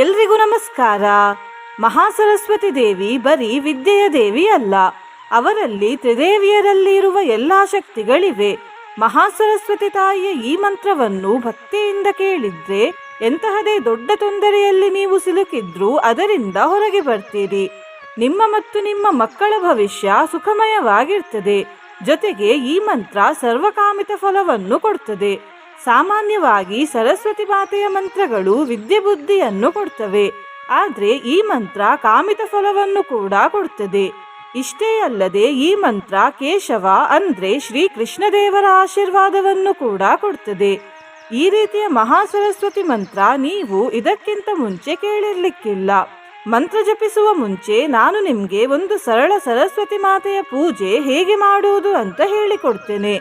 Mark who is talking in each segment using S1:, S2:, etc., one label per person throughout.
S1: ಎಲ್ರಿಗೂ ನಮಸ್ಕಾರ. ಮಹಾಸರಸ್ವತಿ ದೇವಿ ಬರೀ ವಿದ್ಯೆಯ ದೇವಿ ಅಲ್ಲ, ಅವರಲ್ಲಿ ತ್ರಿದೇವಿಯರಲ್ಲಿ ಇರುವ ಎಲ್ಲಾ ಶಕ್ತಿಗಳಿವೆ. ಮಹಾಸರಸ್ವತಿ ತಾಯಿಯ ಈ ಮಂತ್ರವನ್ನು ಭಕ್ತಿಯಿಂದ ಕೇಳಿದ್ರೆ ಎಂತಹದೇ ದೊಡ್ಡ ತೊಂದರೆಯಲ್ಲಿ ನೀವು ಸಿಲುಕಿದ್ರೂ ಅದರಿಂದ ಹೊರಗೆ ಬರ್ತೀರಿ. ನಿಮ್ಮ ಮತ್ತು ನಿಮ್ಮ ಮಕ್ಕಳ ಭವಿಷ್ಯ ಸುಖಮಯವಾಗಿರ್ತದೆ. ಜೊತೆಗೆ ಈ ಮಂತ್ರ ಸರ್ವಕಾಮಿತ ಫಲವನ್ನು ಕೊಡ್ತದೆ. ಸಾಮಾನ್ಯವಾಗಿ ಸರಸ್ವತಿ ಮಾತೆಯ ಮಂತ್ರಗಳು ವಿದ್ಯೆ ಬುದ್ಧಿಯನ್ನು ಕೊಡ್ತವೆ, ಆದರೆ ಈ ಮಂತ್ರ ಕಾಮಿತ ಫಲವನ್ನು ಕೂಡ ಕೊಡ್ತದೆ. ಇಷ್ಟೇ ಅಲ್ಲದೆ ಈ ಮಂತ್ರ ಕೇಶವ ಅಂದ್ರೆ ಶ್ರೀ ಕೃಷ್ಣದೇವರ ಆಶೀರ್ವಾದವನ್ನು ಕೂಡ ಕೊಡ್ತದೆ. ಈ ರೀತಿಯ ಮಹಾಸರಸ್ವತಿ ಮಂತ್ರ ನೀವು ಇದಕ್ಕಿಂತ ಮುಂಚೆ ಕೇಳಿರ್ಲಿಕ್ಕಿಲ್ಲ. ಮಂತ್ರ ಜಪಿಸುವ ಮುಂಚೆ ನಾನು ನಿಮಗೆ ಒಂದು ಸರಳ ಸರಸ್ವತಿ ಮಾತೆಯ ಪೂಜೆ ಹೇಗೆ ಮಾಡುವುದು ಅಂತ ಹೇಳಿಕೊಡ್ತೇನೆ.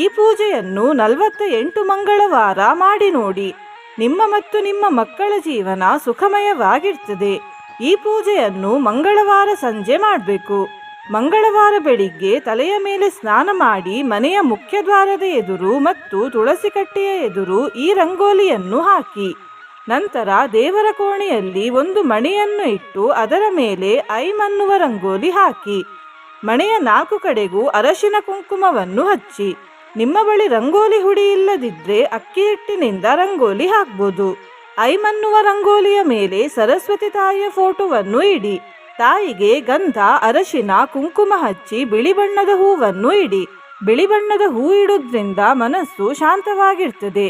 S1: ಈ ಪೂಜೆಯನ್ನು 48 ಮಂಗಳವಾರ ಮಾಡಿ ನೋಡಿ. ನಿಮ್ಮ ಮತ್ತು ನಿಮ್ಮ ಮಕ್ಕಳ ಜೀವನ ಸುಖಮಯವಾಗಿರ್ತದೆ. ಈ ಪೂಜೆಯನ್ನು ಮಂಗಳವಾರ ಸಂಜೆ ಮಾಡಬೇಕು. ಮಂಗಳವಾರ ಬೆಳಿಗ್ಗೆ ತಲೆಯ ಮೇಲೆ ಸ್ನಾನ ಮಾಡಿ ಮನೆಯ ಮುಖ್ಯ ದ್ವಾರದ ಎದುರು ಮತ್ತು ತುಳಸಿ ಕಟ್ಟೆಯ ಎದುರು ಈ ರಂಗೋಲಿಯನ್ನು ಹಾಕಿ. ನಂತರ ದೇವರ ಕೋಣೆಯಲ್ಲಿ ಒಂದು ಮಣೆಯನ್ನು ಇಟ್ಟು ಅದರ ಮೇಲೆ ಐಂ ಅನ್ನುವ ರಂಗೋಲಿ ಹಾಕಿ. ಮಣೆಯ 4 ಕಡೆಗೂ ಅರಶಿನ ಕುಂಕುಮವನ್ನು ಹಚ್ಚಿ. ನಿಮ್ಮ ಬಳಿ ರಂಗೋಲಿ ಹುಡಿ ಇಲ್ಲದಿದ್ರೆ ಅಕ್ಕಿ ಹಿಟ್ಟಿನಿಂದ ರಂಗೋಲಿ ಹಾಕ್ಬೋದು. ಐಂ ಅನ್ನುವ ರಂಗೋಲಿಯ ಮೇಲೆ ಸರಸ್ವತಿ ತಾಯಿಯ ಫೋಟೋವನ್ನು ಇಡಿ. ತಾಯಿಗೆ ಗಂಧ, ಅರಶಿನ, ಕುಂಕುಮ ಹಚ್ಚಿ ಬಿಳಿ ಬಣ್ಣದ ಹೂವನ್ನು ಇಡಿ. ಬಿಳಿ ಬಣ್ಣದ ಹೂ ಇಡುವುದರಿಂದ ಮನಸ್ಸು ಶಾಂತವಾಗಿರ್ತದೆ.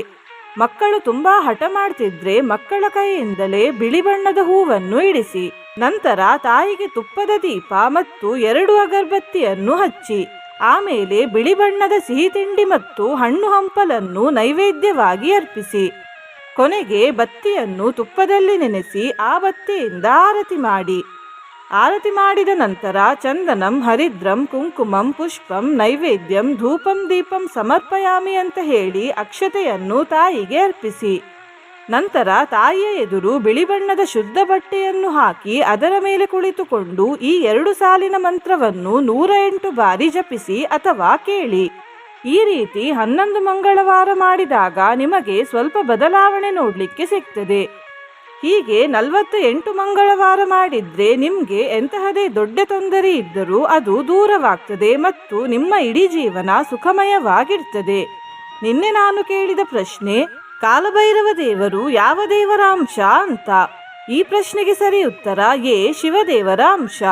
S1: ಮಕ್ಕಳು ತುಂಬಾ ಹಠ ಮಾಡ್ತಿದ್ರೆ ಮಕ್ಕಳ ಕೈಯಿಂದಲೇ ಬಿಳಿ ಬಣ್ಣದ ಹೂವನ್ನು ಇಡಿಸಿ. ನಂತರ ತಾಯಿಗೆ ತುಪ್ಪದ ದೀಪ ಮತ್ತು 2 ಅಗರಬತ್ತಿಯನ್ನು ಹಚ್ಚಿ. ಆಮೇಲೆ ಬಿಳಿ ಬಣ್ಣದ ಸಿಹಿ ತಿಂಡಿ ಮತ್ತು ಹಣ್ಣು ಹಂಪಲನ್ನು ನೈವೇದ್ಯವಾಗಿ ಅರ್ಪಿಸಿ. ಕೊನೆಗೆ ಬತ್ತಿಯನ್ನು ತುಪ್ಪದಲ್ಲಿ ನೆನೆಸಿ ಆ ಬತ್ತಿಯಿಂದ ಆರತಿ ಮಾಡಿ. ಆರತಿ ಮಾಡಿದ ನಂತರ ಚಂದನಂ, ಹರಿದ್ರಂ, ಕುಂಕುಮಂ, ಪುಷ್ಪಂ, ನೈವೇದ್ಯಂ, ಧೂಪಂ, ದೀಪಂ ಸಮರ್ಪಯಾಮಿ ಅಂತ ಹೇಳಿ ಅಕ್ಷತೆಯನ್ನು ತಾಯಿಗೆ ಅರ್ಪಿಸಿ. ನಂತರ ತಾಯಿಯ ಎದುರು ಬಿಳಿ ಬಣ್ಣದ ಶುದ್ಧ ಬಟ್ಟೆಯನ್ನು ಹಾಕಿ ಅದರ ಮೇಲೆ ಕುಳಿತುಕೊಂಡು ಈ 2 ಸಾಲಿನ ಮಂತ್ರವನ್ನು 108 ಬಾರಿ ಜಪಿಸಿ ಅಥವಾ ಕೇಳಿ. ಈ ರೀತಿ 11 ಮಂಗಳವಾರ ಮಾಡಿದಾಗ ನಿಮಗೆ ಸ್ವಲ್ಪ ಬದಲಾವಣೆ ನೋಡಲಿಕ್ಕೆ ಸಿಗ್ತದೆ. ಹೀಗೆ 48 ಮಂಗಳವಾರ ಮಾಡಿದ್ರೆ ನಿಮಗೆ ಎಂತಹದೇ ದೊಡ್ಡ ತೊಂದರೆ ಇದ್ದರೂ ಅದು ದೂರವಾಗ್ತದೆ ಮತ್ತು ನಿಮ್ಮ ಇಡೀ ಜೀವನ ಸುಖಮಯವಾಗಿರ್ತದೆ. ನಿನ್ನೆ ನಾನು ಕೇಳಿದ ಪ್ರಶ್ನೆ, ಕಾಲಭೈರವ ದೇವರು ಯಾವ ದೇವರ ಅಂಶ ಅಂತ. ಈ ಪ್ರಶ್ನೆಗೆ ಸರಿ ಉತ್ತರ ಎ, ಶಿವದೇವರ ಅಂಶ.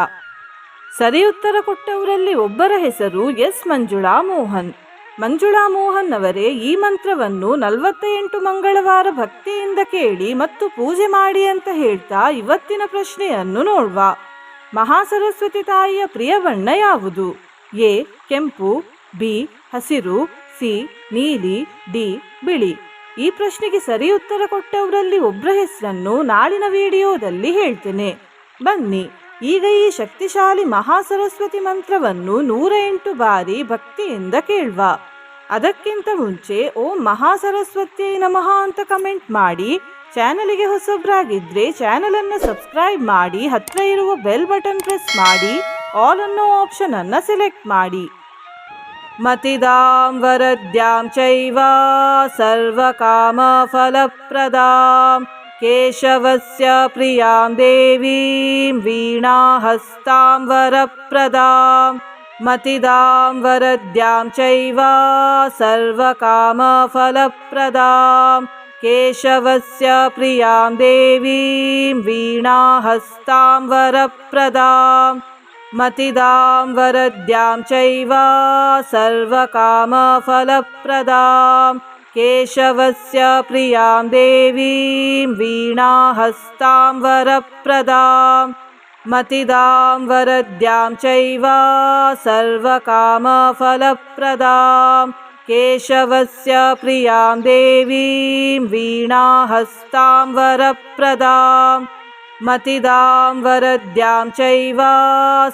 S1: ಸರಿ ಉತ್ತರ ಕೊಟ್ಟವರಲ್ಲಿ ಒಬ್ಬರ ಹೆಸರು ಎಸ್ ಮಂಜುಳಾ ಮೋಹನ್. ಮಂಜುಳಾ ಮೋಹನ್ ಅವರೇ ಈ ಮಂತ್ರವನ್ನು 48 ಮಂಗಳವಾರ ಭಕ್ತಿಯಿಂದ ಕೇಳಿ ಮತ್ತು ಪೂಜೆ ಮಾಡಿ ಅಂತ ಹೇಳ್ತಾ ಇವತ್ತಿನ ಪ್ರಶ್ನೆಯನ್ನು ನೋಡುವ. ಮಹಾಸರಸ್ವತಿ ತಾಯಿಯ ಪ್ರಿಯ ಬಣ್ಣ ಯಾವುದು? ಎ, ಕೆಂಪು, ಬಿ, ಹಸಿರು, ಸಿ, ನೀಲಿ, ಡಿ, ಬಿಳಿ. ಈ ಪ್ರಶ್ನೆಗೆ ಸರಿ ಉತ್ತರ ಕೊಟ್ಟವರಲ್ಲಿ ಒಬ್ಬರ ಹೆಸರನ್ನು ನಾಳಿನ ವಿಡಿಯೋದಲ್ಲಿ ಹೇಳ್ತೇನೆ. ಬನ್ನಿ ಈಗ ಈ ಶಕ್ತಿಶಾಲಿ ಮಹಾಸರಸ್ವತಿ ಮಂತ್ರವನ್ನು 108 ಬಾರಿ ಭಕ್ತಿಯಿಂದ ಕೇಳುವ. ಅದಕ್ಕಿಂತ ಮುಂಚೆ ಓಂ ಮಹಾಸರಸ್ವತಿಯೇ ನಮಃ ಅಂತ ಕಮೆಂಟ್ ಮಾಡಿ. ಚಾನಲಿಗೆ ಹೊಸಬ್ರಾಗಿದ್ರೆ ಚಾನಲ್ ಅನ್ನು ಸಬ್ಸ್ಕ್ರೈಬ್ ಮಾಡಿ. ಹತ್ರ ಇರುವ ಬೆಲ್ ಬಟನ್ ಪ್ರೆಸ್ ಮಾಡಿ. ಆಲ್ ಅನ್ನೋ ಆಪ್ಷನ್ ಅನ್ನು ಸೆಲೆಕ್ಟ್ ಮಾಡಿ. ಮತಿದಾಂ ವರದ್ಯಾಂ ಚೈವ ಸರ್ವಕಾಮ ಫಲಪ್ರದಾಂ ಕೇಶವಸ್ಯ ಪ್ರಿಯಾಂ ದೇವೀಂ ವೀಣಾಹಸ್ತಾಂ ವರಪ್ರದಾಂ. ಮತಿದಾಂ ವರದ್ಯಾಂ ಚೈವ ಸರ್ವಕಾಮ ಫಲಪ್ರದಾಂ ಕೇಶವಸ್ಯ ಪ್ರಿಯಾಂ ದೇವೀಂ ವೀಣಾಹಸ್ತಾಂ ವರಪ್ರದಾಂ. ಮತಿದಾಂ ವರದ್ಯಾಂ ಚೈವ ಸರ್ವಕಾಮ ಫಲಪ್ರದಾಂ ಕೇಶವಸ್ಯ ಪ್ರಿಯಾಂ ದೇವೀಂ ವೀಣಾಹಸ್ತಾಂ ವರಪ್ರದಾಂ. ಮತಿದಾಂ ವರದ್ಯಾಂ ಚೈವ ಸರ್ವಕಾಮ ಫಲಪ್ರದಾಂ ಕೇಶವಸ್ಯ ಪ್ರಿಯಾಂ ದೇವೀಂ ವೀಣಾಹಸ್ತಾಂ ವರಪ್ರದಾಂ. ಮತಿದಾಂ ವರದ್ಯಾಂ ಚೈವ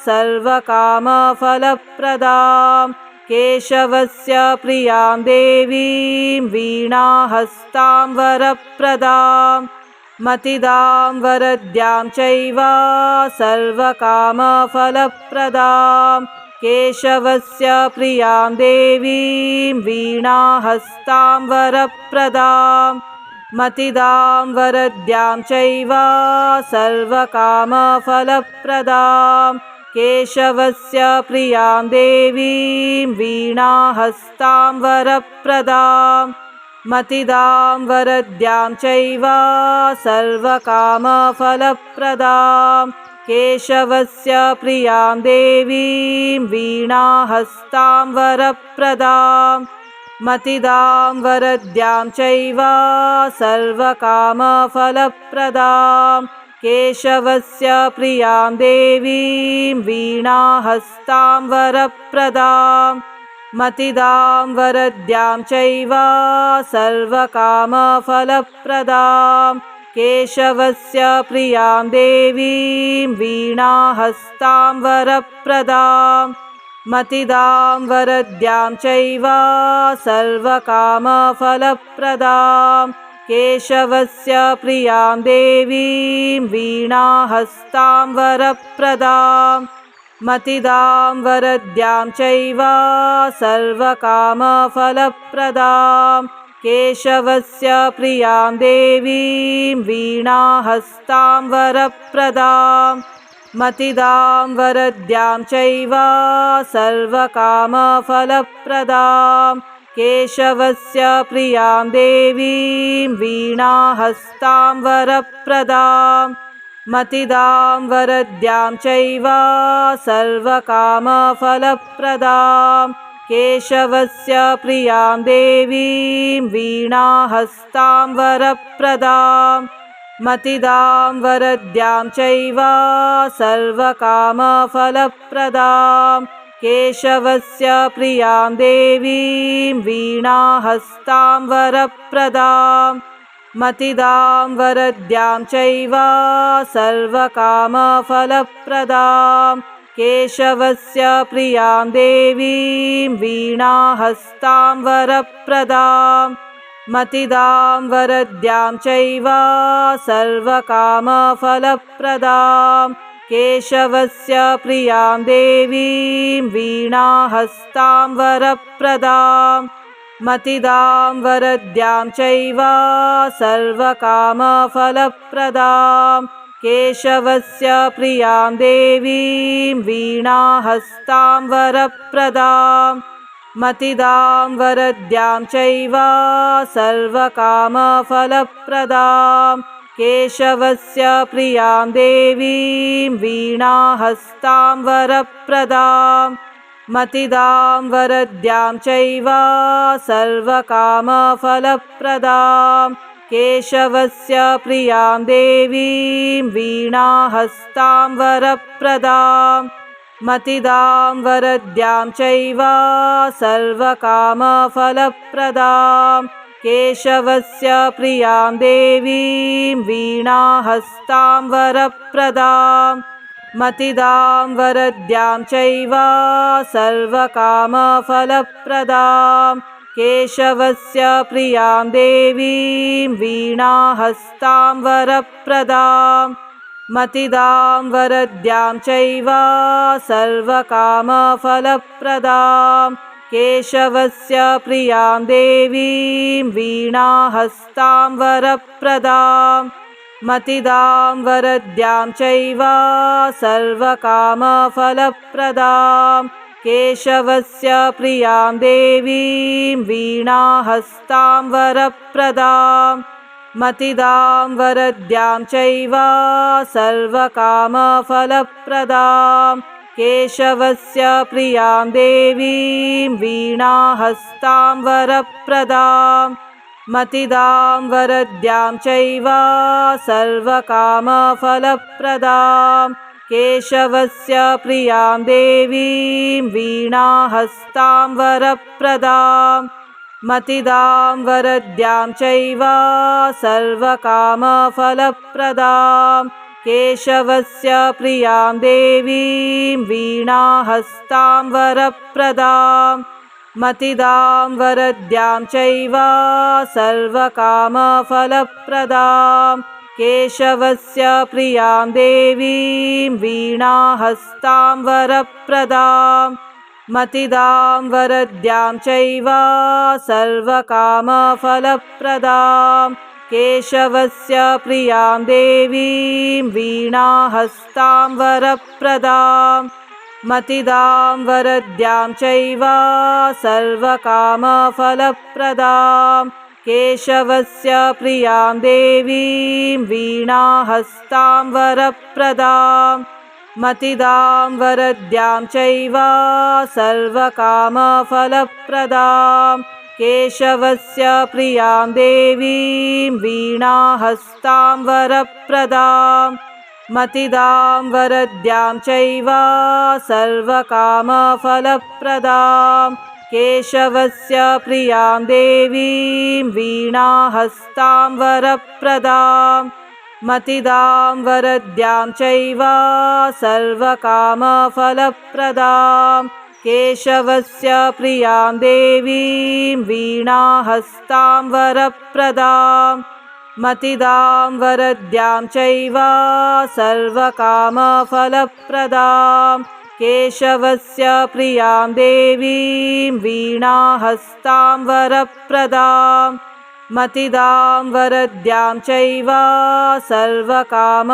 S1: ಸರ್ವಕಾಮ ಫಲಪ್ರದಾಂ ಕೇಶವಸ್ಯ ಪ್ರಿಯಾಂ ದೇವೀಂ ವೀಣಾಹಸ್ತಾಂ ವರಪ್ರದಾಂ. ಮತಿದಾಂ ವರದ್ಯಾಂ ಚೈವ ಸರ್ವಕಾಮ ಫಲಪ್ರದಾಂ ಕೇಶವಸ್ಯ ಪ್ರಿಯಾಂ ದೇವೀಂ ವೀಣಾಹಸ್ತಾಂ ವರಪ್ರದಾಂ. मतिदां वरद्यां चैव सर्वकामफलप्रदां केशवस्य प्रियां देवीं वीणाहस्तां वरप्रदां मतिदां वरद्यां चैव सर्वकामफलप्रदां केशवस्य प्रियां देवीं वीणाहस्तां वरप्रदां मतिदां वरद्यां चैव सर्वकामफलप्रदां केशवस्य प्रियां देवीं वीणाहस्तां वरप्रदां मतिदां वरद्यां चैव सर्वकामफलप्रदां केशवस्य प्रियां देवीं वीणाहस्तां वरप्रदां मतिदां वरद्यां चैव सर्वकामफलप्रदां केशवस्य प्रियां देवीं वीणाहस्तां वरप्रदां मतिदां वरद्यां चैव सर्वकामफलप्रदां केशवस्य प्रियां देवीं वीणाहस्तां वरप्रदां मतिदां वरद्यां चैव सर्वकामफलप्रदां केशवस्य प्रियां देवीं वीणाहस्तां वरप्रदां मतिदां वरद्यां चैव सर्वकामफलप्रदां केशवस्य प्रियां देवीं वीणाहस्तां वरप्रदां मतिदां वरद्यां चैव सर्वकामफलप्रदां केशवस्य प्रियां देवीं वीणाहस्तां वरप्रदां मतिदां वरद्यां चैव सर्वकामफलप्रदां केशवस्य प्रियां देवीं वीणाहस्तां वरप्रदां मतिदां वरद्यां चैव सर्वकामफलप्रदां केशवस्य प्रियां देवीं वीणाहस्तां वरप्रदां मतिदां वरद्यां चैव सर्वकामफलप्रदां केशवस्य प्रियां देवीं वीणाहस्तां वरप्रदां मतिदां वरद्यां चैव सर्वकामफलप्रदां केशवस्य प्रियां देवीं वीणाहस्तां वरप्रदां मतिदां वरद्यां चैव सर्वकामफलप्रदां केशवस्य प्रियां देवीं वीणाहस्तां वरप्रदां मतिदां वरद्यां चैव सर्वकामफलप्रदां केशवस्य प्रियां देवीं वीणाहस्तां वरप्रदां मतिदां वरद्यां चैव सर्वकामफलप्रदां केशवस्य प्रियां देवीं वीणाहस्तां वरप्रदां मतिदां वरद्यां चैव सर्वकामफलप्रदां केशवस्य प्रियां देवीं वीणाहस्तां वरप्रदां मतिदां वरद्यां चैव सर्वकामफलप्रदां केशवस्य प्रियां देवीं वीणाहस्तां वरप्रदां मतिदां वरद्यां चैव सर्वकामफलप्रदां केशवस्य प्रियां देवीं वीणाहस्तां वरप्रदां मतिदां वरद्यां चैव सर्वकामफलप्रदां केशवस्य प्रियां देवीं वीणाहस्तां वरप्रदां मतिदां वरद्यां चैव सर्वकामफलप्रदां केशवस्य प्रियां देवीं वीणाहस्तां वरप्रदां मतिदां वरद्यां चैव सर्वकामफलप्रदां केशवस्य प्रियां देवीं वीणाहस्तां वरप्रदां मतिदां वरद्यां चैव सर्वकामफलप्रदां केशवस्य प्रियां देवीं वीणाहस्तां वरप्रदां मतिदां वरद्यां चैव सर्वकामफलप्रदां केशवस्य प्रियां देवीं वीणाहस्तां वरप्रदां मतिदां वरद्यां चैव सर्वकामफलप्रदां केशवस्य प्रियां देवीं वीणाहस्तां वरप्रदां मतिदां वरद्यां चैव सर्वकामफलप्रदां केशवस्य प्रियां देवीं वीणाहस्तां वरप्रदां मतिदां वरद्यां चैव सर्वकामफलप्रदां केशवस्य प्रियां देवीं वीणाहस्तां वरप्रदां मतिदां वरद्यां चैव सर्वकामफलप्रदां केशवस्य प्रियां देवीं वीणाहस्तां वरप्रदां मतिदां वरद्यां चैव सर्वकामफलप्रदां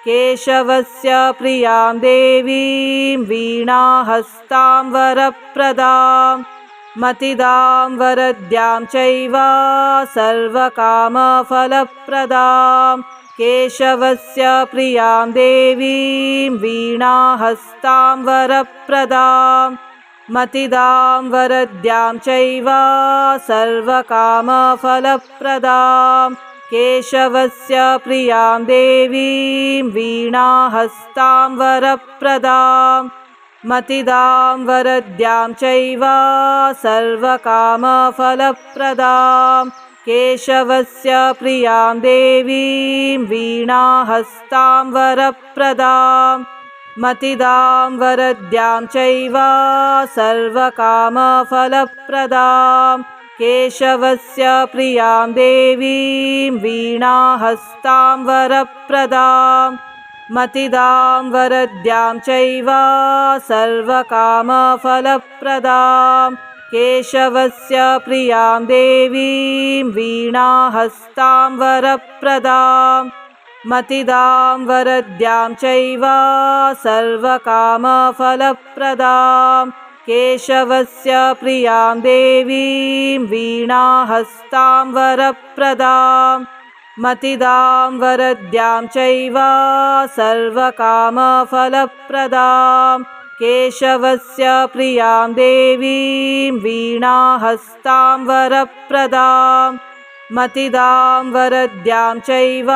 S1: केशवस्य प्रियां देवीं वीणाहस्तां वरप्रदां मतिदां वरद्यां चैव सर्वकामफलप्रदां केशवस्य प्रियां देवीं वीणाहस्तां वरप्रदां मतिदां वरद्यां चैव सर्वकामफलप्रदां केशवस्य प्रियां देवीं वीणाहस्तां वरप्रदां मतिदां वरद्यां चैव सर्वकामफलप्रदां केशवस्य प्रियां देवीं वीणाहस्तां वरप्रदां मतिदां वरद्यां चैव सर्वकामफलप्रदां केशवस्य प्रियां देवीं वीणाहस्तां वरप्रदां मतिदां वरद्यां चैव सर्वकामफलप्रदां केशवस्य प्रियां देवीं वीणाहस्तां वरप्रदां मतिदां वरद्यां चैव सर्वकामफलप्रदां केशवस्य प्रियां देवीं वीणाहस्तां वरप्रदां मतिदां वरद्यां चैव सर्वकामफलप्रदां केशवस्य प्रियां देवीं वीणाहस्तां वरप्रदां मतिदां वरद्यां चैव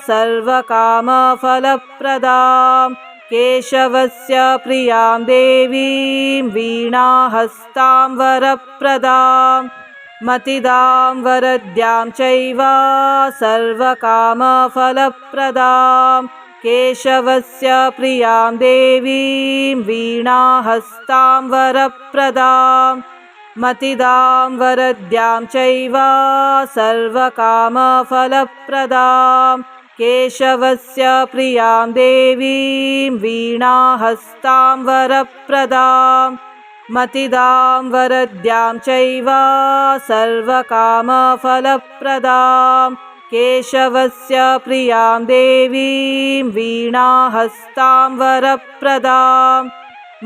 S1: सर्वकामफलप्रदां केशवस्य प्रियां देवीं वीणाहस्तां वरप्रदां मतिदां वरद्यां चैव सर्वकामफलप्रदां केशवस्य प्रियां देवीं वीणाहस्तां वरप्रदां मतिदां वरद्यां चैव सर्वकामफलप्रदां केशवस्य प्रियां देवीं वीणाहस्तां वरप्रदां मतिदां वरद्यां चैव सर्वकामफलप्रदां केशवस्य प्रियां देवीं वीणाहस्तां वरप्रदां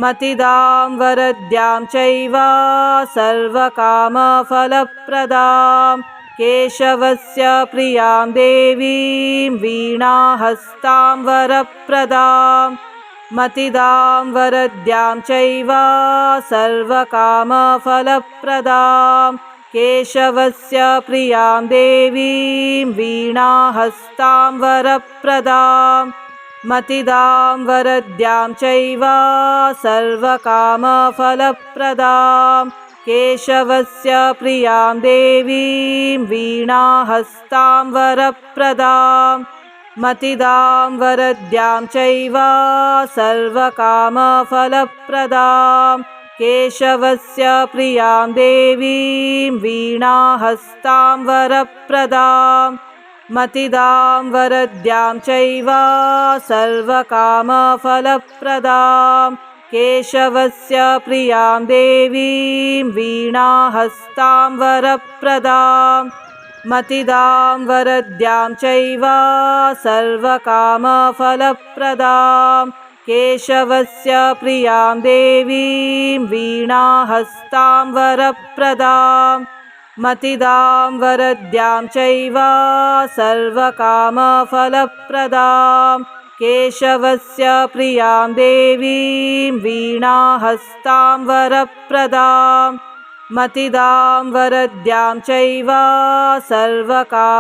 S1: मतिदां वरद्यां चैव सर्वकामफलप्रदां केशवस्य प्रियां देवीं वीणाहस्तां वरप्रदां मतिदां वरद्यां चैव सर्वकामफलप्रदां केशवस्य प्रियां देवीं वीणाहस्तां वरप्रदां मतिदां वरद्यां चैव सर्वकामफलप्रदां केशवस्य प्रियां देवीं वीणाहस्तां वरप्रदां मतिदां वरद्यां चैव सर्वकामफलप्रदां केशवस्य प्रियां देवीं वीणाहस्तां वरप्रदां मतिदां वरद्यां चैव सर्वकामफलप्रदां केशवस्य प्रियां देवीं वीणाहस्तां वरप्रदां मतिदां वरद्यां चैव सर्वकामफलप्रदां केशवस्य प्रियां देवीं वीणाहस्तां वरप्रदां मतिदां वरद्यां चैव सर्वकामफलप्रदां केशवस्य प्रियां देवीं वीणाहस्तां वरप्रदां मतिदां वरद्यां चैव सर्वकामफलप्रदां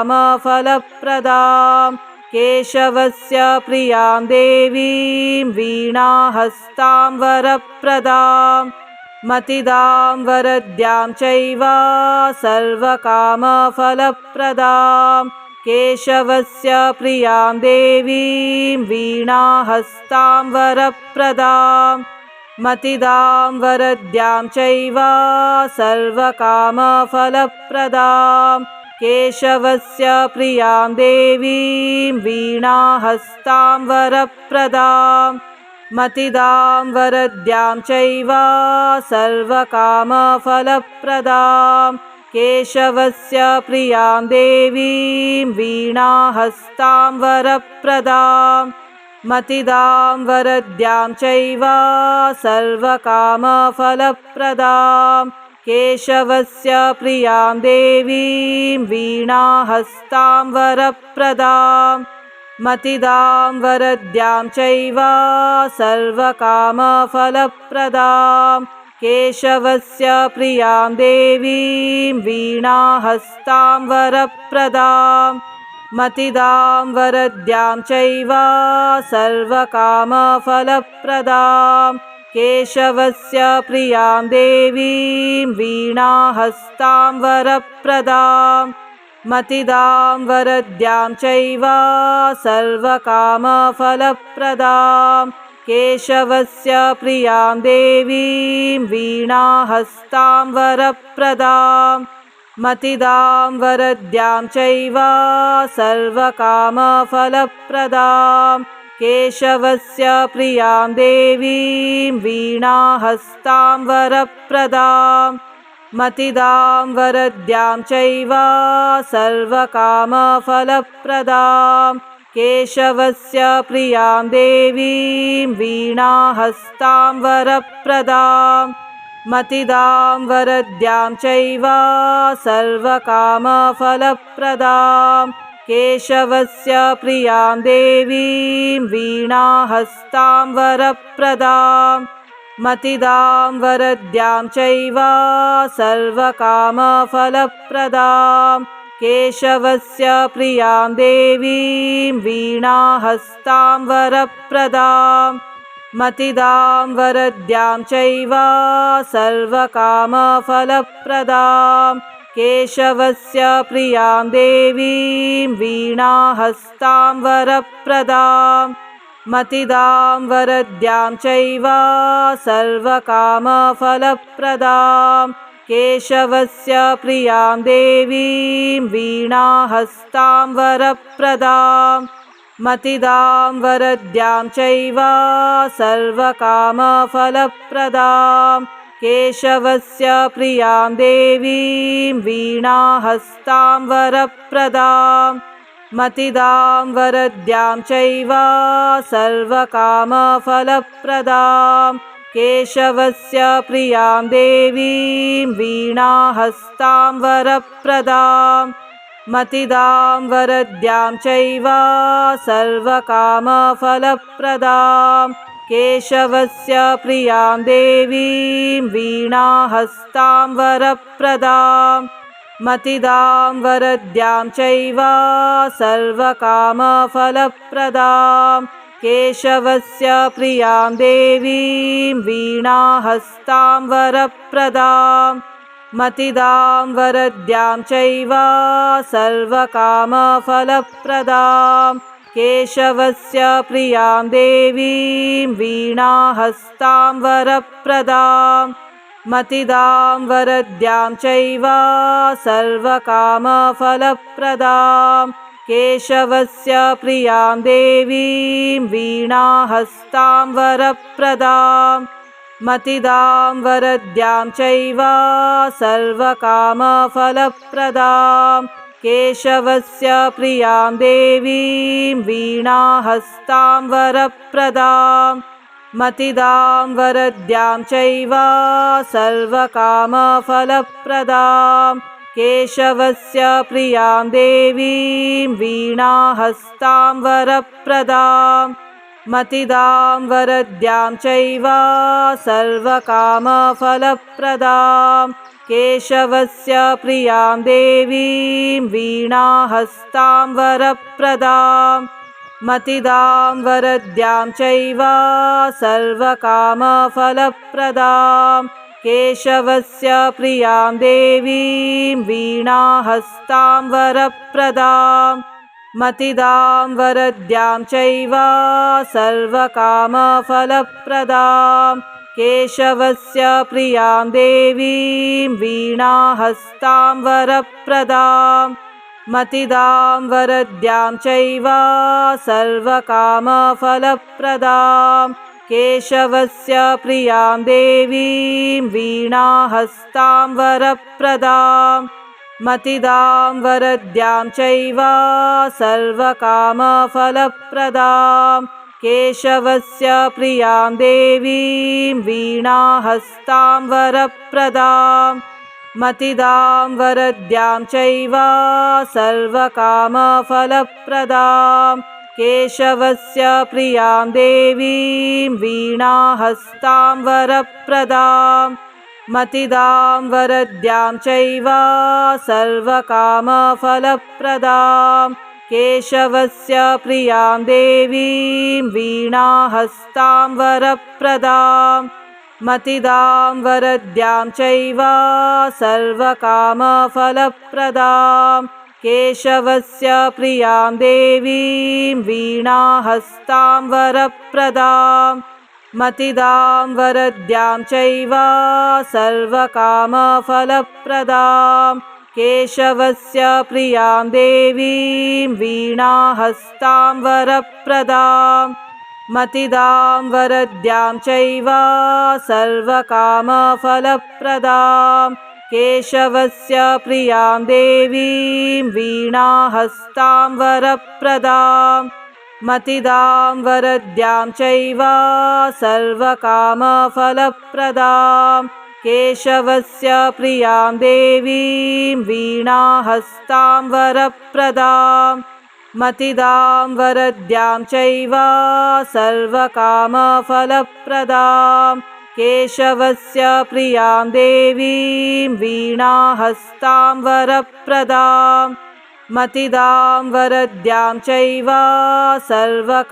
S1: केशवस्य प्रियां देवीं वीणाहस्तां वरप्रदां मतिदां वरद्यां चैव सर्वकामफलप्रदां केशवस्य प्रियां देवीं वीणाहस्तां वरप्रदां मतिदां वरद्यां चैव सर्वकामफलप्रदां केशवस्य प्रियां देवीं वीणाहस्तां वरप्रदां मतिदां वरद्यां चैव सर्वकामफलप्रदां केशवस्य प्रियां देवीं वीणाहस्तां वरप्रदां मतिदां वरद्यां चैव सर्वकामफलप्रदां केशवस्य प्रियां देवीं वीणाहस्तां वरप्रदां मतिदां वरद्यां चैव सर्वकामफलप्रदां केशवस्य प्रियां देवीं वीणाहस्तां वरप्रदां मतिदां वरद्यां चैव सर्वकामफलप्रदां केशवस्य प्रियां देवीं वीणाहस्तां वरप्रदां मतिदां वरद्यां चैव सर्वकामफलप्रदां केशवस्य प्रियां देवीं वीणाहस्तां वरप्रदां मतिदां वरद्यां चैव सर्वकामफलप्रदां केशवस्य प्रियां देवीं वीणाहस्तां वरप्रदां मतिदां वरद्यां चैव सर्वकामफलप्रदां केशवस्य प्रियां देवीं वीणाहस्तां वरप्रदां मतिदां वरद्यां चैव सर्वकामफलप्रदां केशवस्य प्रियां देवीं वीणाहस्तां वरप्रदां मतिदां वरद्यां चैव सर्वकामफलप्रदां केशवस्य प्रियां देवीं वीणाहस्तां वरप्रदां मतिदां वरद्यां चैव सर्वकामफलप्रदां केशवस्य प्रियां देवीं वीणाहस्तां वरप्रदां मतिदां वरद्यां चैव सर्वकामफलप्रदां केशवस्य प्रियां देवीं वीणाहस्तां वरप्रदां मतिदां वरद्यां चैव सर्वकामफलप्रदां केशवस्य प्रियां देवीं वीणाहस्तां वरप्रदां मतिदां वरद्यां चैव सर्वकामफलप्रदां केशवस्य प्रियां देवीं वीणाहस्तां वरप्रदां मतिदां वरद्यां चैव सर्वकामफलप्रदां केशवस्य प्रियां देवीं वीणाहस्तां वरप्रदां मतिदां वरद्यां चैव सर्वकामफलप्रदां केशवस्य प्रियां देवीं वीणाहस्तां वरप्रदां मतिदां वरद्यां चैव सर्वकामफलप्रदां केशवस्य प्रियां देवीं वीणाहस्तां वरप्रदां मतिदां वरद्यां चैव सर्वकामफलप्रदां केशवस्य प्रियां देवीं वीणाहस्तां वरप्रदां मतिदां वरद्यां चैव सर्वकामफलप्रदां केशवस्य प्रियां देवीं वीणाहस्तां वरप्रदां मतिदां वरद्यां चैव सर्वकामफलप्रदां केशवस्य प्रियां देवीं वीणाहस्तां वरप्रदां मतिदां वरद्यां चैव सर्वकामफलप्रदां केशवस्य प्रियां देवीं वीणाहस्तां वरप्रदां मतिदां वरद्यां चैव सर्वकामफलप्रदां केशवस्य प्रियां देवीं वीणाहस्तां वरप्रदां मतिदां वरद्यां चैव सर्वकामफलप्रदां केशवस्य प्रियां देवीं वीणाहस्तां वरप्रदां मतिदां वरद्यां चैव सर्वकामफलप्रदां केशवस्य प्रियां देवीं वीणाहस्तां वरप्रदां मतिदां वरद्यां चैव सर्वकामफलप्रदां केशवस्य प्रियां देवीं वीणाहस्तां वरप्रदां मतिदां वरद्यां चैव सर्वकामफलप्रदां केशवस्य प्रियां देवीं वीणाहस्तां वरप्रदां मतिदां वरद्यां चैव सर्वकामफलप्रदां केशवस्य प्रियां देवीं वीणाहस्तां वरप्रदां मतिदां वरद्यां चैव सर्वकामफलप्रदां केशवस्य प्रियां देवीं वीणाहस्तां वरप्रदां मतिदां वरद्यां चैव सर्वकामफलप्रदां केशवस्य प्रियां देवीं वीणाहस्तां वरप्रदां मतिदां वरद्यां चैव सर्वकामफलप्रदां केशवस्य प्रियां देवीं वीणाहस्तां वरप्रदां मतिदां वरद्यां चैव सर्वकामफलप्रदां केशवस्य प्रियां देवीं वीणाहस्तां वरप्रदां मतिदां वरद्यां चैव सर्वकामफलप्रदां केशवस्य प्रियां देवीं वीणाहस्तां वरप्रदां मतिदां वरद्यां चैव सर्वकामफलप्रदां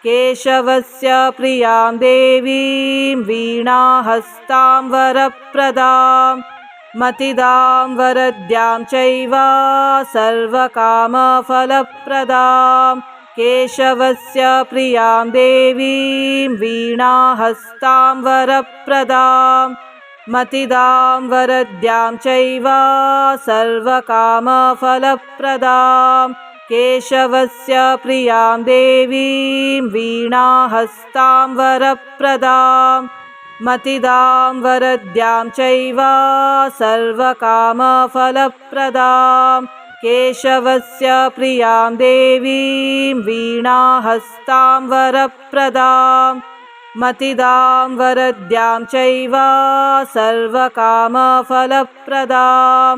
S1: केशवस्य प्रियां देवीं वीणाहस्तां वरप्रदां मतिदां वरद्यां चैव सर्वकामफलप्रदां केशवस्य प्रियां देवीं वीणाहस्तां वरप्रदां मतिदां वरद्यां चैव सर्वकामफलप्रदां केशवस्य प्रियां देवीं वीणाहस्तां वरप्रदां मतिदां वरद्यां चैव सर्वकामफलप्रदां केशवस्य प्रियां देवीं वीणाहस्तां वरप्रदां मतिदां वरद्यां चैव सर्वकामफलप्रदां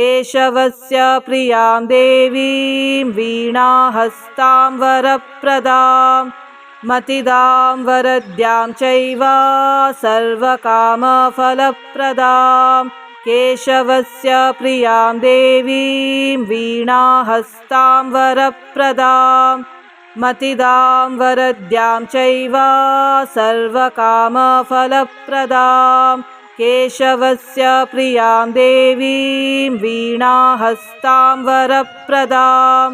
S1: केशवस्य प्रियां देवीं वीणाहस्तां वरप्रदां मतिदां वरद्यां चैव सर्वकामफलप्रदां केशवस्य प्रियां देवीं वीणाहस्तां वरप्रदां मतिदां वरद्यां चैव सर्वकामफलप्रदां केशवस्य प्रियां देवीं वीणाहस्तां वरप्रदां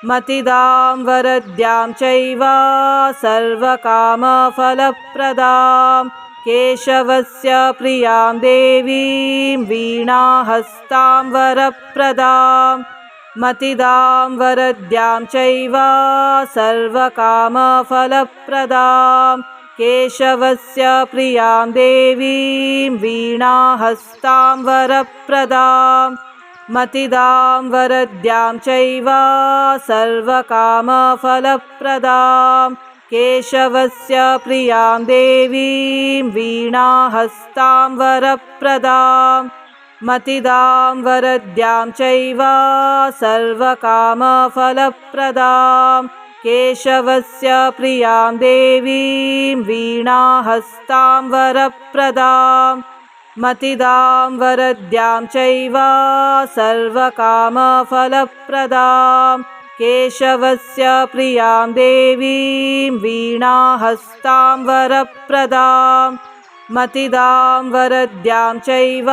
S1: मतिदां वरद्यां चैव सर्वकामफलप्रदां केशवस्य प्रियां देवीं वीणाहस्तां वरप्रदां मतिदां वरद्यां चैव सर्वकामफलप्रदां ಕೇಶವಸ್ಯ ಪ್ರಿಯಾಂ ದೇವೀಂ ವೀಣಾಹಸ್ತಾಂ ವರಪ್ರದಾಂ ಮತಿದಾಂ ವರದ್ಯಾಂ ಚೈವ ಸರ್ವಕಾಮಫಲಪ್ರದಾಂ ಕೇಶವಸ್ಯ ಪ್ರಿಯಾಂ ದೇವೀಂ ವೀಣಾಹಸ್ತಾಂ ವರಪ್ರದಾಂ ಮತಿದಾಂ ವರದ್ಯಾಂ ಚೈವ ಸರ್ವಕಾಮಫಲಪ್ರದಾಂ ಕೇಶವಸ್ಯ ಪ್ರಿಯಾಂ ದೇವೀಂ ವೀಣಾಹಸ್ತಾಂ ವರಪ್ರದಾಂ ಮತಿದಾಂ ವರದ್ಯಾಂ ಚೈವ ಸರ್ವಕಾಮಫಲಪ್ರದಾಂ ಕೇಶವಸ್ಯ ಪ್ರಿಯಾಂ ದೇವೀಂ ವೀಣಾಹಸ್ತಾಂ ವರಪ್ರದಾಂ ಮತಿದಾಂ ವರದ್ಯಾಂ ಚೈವ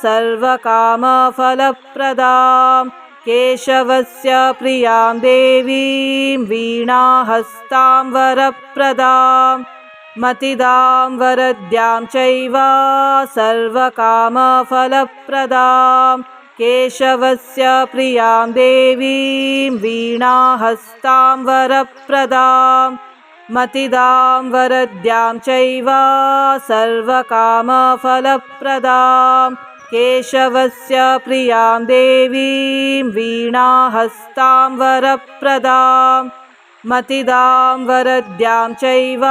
S1: ಸರ್ವಕಾಮಫಲಪ್ರದಾಂ ಕೇಶವಸ್ಯ ಪ್ರಿಯಾಂ ದೇವೀಂ ವೀಣಾಹಸ್ತಾಂ ವರಪ್ರದಾಂ ಮತಿದಾಂ ವರದ್ಯಾಂ ಚೈವ ಸರ್ವಕಾಮಫಲಪ್ರದಾಂ ಕೇಶವಸ್ಯ ಪ್ರಿಯಾಂ ದೇವೀಂ ವೀಣಾಹಸ್ತಾಂ ವರಪ್ರದಾಂ ಮತಿದಾಂ ವರದ್ಯಾಂ ಚೈವ ಸರ್ವಕಾಮಫಲಪ್ರದಾಂ ಕೇಶವಸ್ಯ ಪ್ರಿಯಾಂ ದೇವೀಂ ವೀಣಾಹಸ್ತಾಂ ವರಪ್ರದಾಂ ಮತಿದಾಂ ವರದ್ಯಾಂ ಚೈವ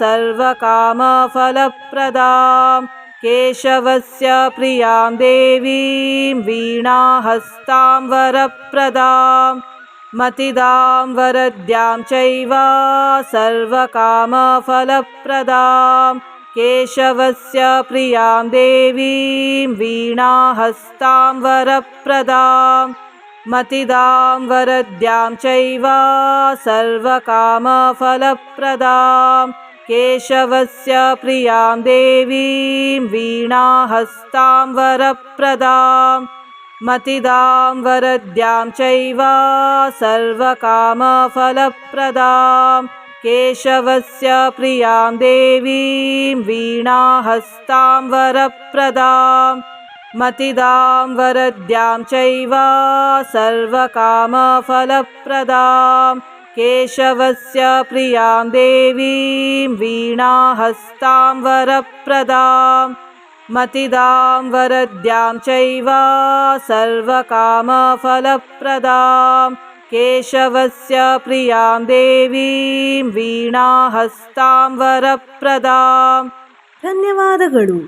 S1: ಸರ್ವಕಾಮಫಲಪ್ರದಾಂ ಕೇಶವಸ್ಯ ಪ್ರಿಯಾಂ ದೇವೀಂ ವೀಣಾಹಸ್ತಾಂ ವರಪ್ರದಾಂ ಮತಿದಾಂ ವರದ್ಯಾಂ ಚೈವ ಸರ್ವಕಾಮಫಲಪ್ರದಾಂ ಕೇಶವಸ್ಯ ಪ್ರಿಯಾಂ ದೇವೀಂ ವೀಣಾಹಸ್ತಾಂ ವರಪ್ರದಾಂ ಮತಿದಾಂ ವರದ್ಯಾಂ ಚೈವ ಸರ್ವಕಾಮಫಲಪ್ರದಾಂ ಕೇಶವಸ್ಯ ಪ್ರಿಯಾಂ ದೇವೀಂ ವೀಣಾಹಸ್ತಾಂ ವರಪ್ರದಾಂ ಮತಿದಾಂ ವರದ್ಯಾಂ ಚೈವ ಸರ್ವಕಾಮಫಲಪ್ರದಾಂ ಕೇಶವಸ್ಯ ಪ್ರಿಯಾಂ ದೇವೀಂ ವೀಣಾಹಸ್ತಾಂ ವರಪ್ರದಾಂ ಮತಿದಾಂ ವರದ್ಯಾಂ ಚೈವ ಸರ್ವಕಾಮಫಲಪ್ರದಾಂ ಕೇಶವಸ್ಯ ಪ್ರಿಯಾಂ ದೇವೀಂ ವೀಣಾಹಸ್ತಾಂ ವರಪ್ರದಾಂ ಮತಿದಾಂ ವರದ್ಯಾಂ ಚೈವ ಸರ್ವಕಾಮಫಲಪ್ರದಾಂ ಕೇಶವಸ್ಯ ಪ್ರಿಯಾಂ ದೇವೀಂ ವೀಣಾಹಸ್ತಾಂ ವರಪ್ರದಾಂ. ಧನ್ಯವಾದಗಳು.